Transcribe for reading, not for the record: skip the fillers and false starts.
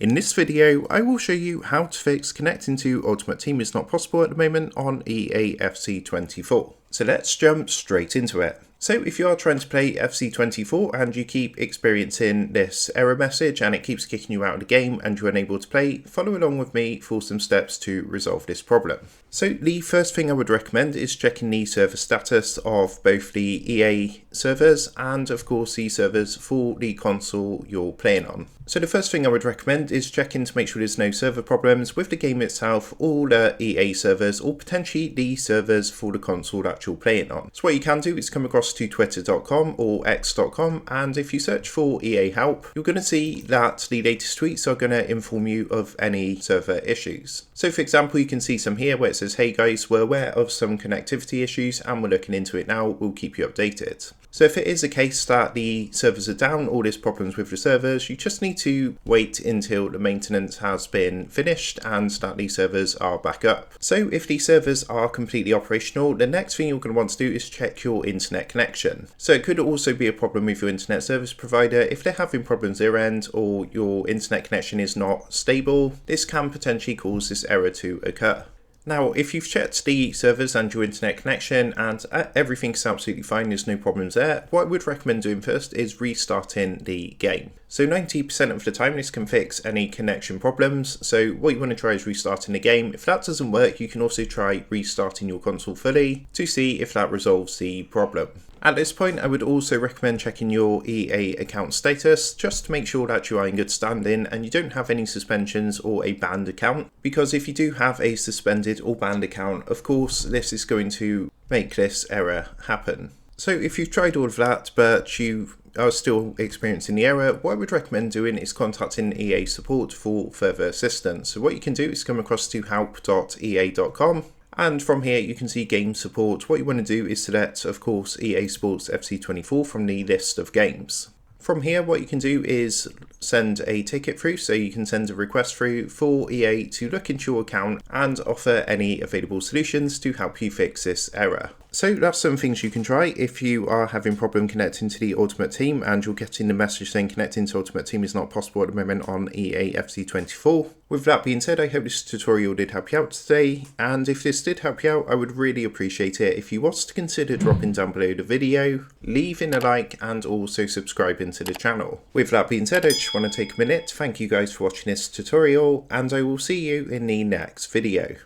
In this video, I will show you how to fix connecting to Ultimate Team is not possible at the moment on EA FC24. So let's jump straight into it. So if you are trying to play FC24 and you keep experiencing this error message and it keeps kicking you out of the game and you're unable to play, follow along with me for some steps to resolve this problem. So the first thing I would recommend is checking the server status of both the EA servers and of course the servers for the console you're playing on. So the first thing I would recommend is checking to make sure there's no server problems with the game itself, or the EA servers, or potentially the servers for the console that you're playing on. So what you can do is come across to twitter.com or x.com, and if you search for EA help, you're going to see that the latest tweets are going to inform you of any server issues. So for example, you can see some here where it says, "Hey guys, we're aware of some connectivity issues and we're looking into it now, we'll keep you updated." So if it is a case that the servers are down or there's problems with the servers, you just need to wait until the maintenance has been finished and that the servers are back up. So if the servers are completely operational, the next thing you're going to want to do is check your internet connection. So it could also be a problem with your internet service provider. If they're having problems their end or your internet connection is not stable, this can potentially cause this error to occur. Now, if you've checked the servers and your internet connection and everything's absolutely fine, there's no problems there, what I would recommend doing first is restarting the game. So 90% of the time this can fix any connection problems, so what you want to try is restarting the game. If that doesn't work, you can also try restarting your console fully to see if that resolves the problem. At this point, I would also recommend checking your EA account status just to make sure that you are in good standing and you don't have any suspensions or a banned account, because if you do have a suspended or banned account, of course this is going to make this error happen. So if you've tried all of that but you are still experiencing the error, what I would recommend doing is contacting EA support for further assistance. So what you can do is come across to help.ea.com. And from here you can see game support. What you want to do is select, of course, EA Sports FC24 from the list of games. From here what you can do is send a ticket through, so you can send a request through for EA to look into your account and offer any available solutions to help you fix this error. So that's some things you can try if you are having problem connecting to the Ultimate Team and you're getting the message saying connecting to Ultimate Team is not possible at the moment on EA FC24. With that being said, I hope this tutorial did help you out today, and if this did help you out, I would really appreciate it if you was to consider dropping down below the video, leaving a like and also subscribing to the channel. With that being said, I just want to take a minute to thank you guys for watching this tutorial, and I will see you in the next video.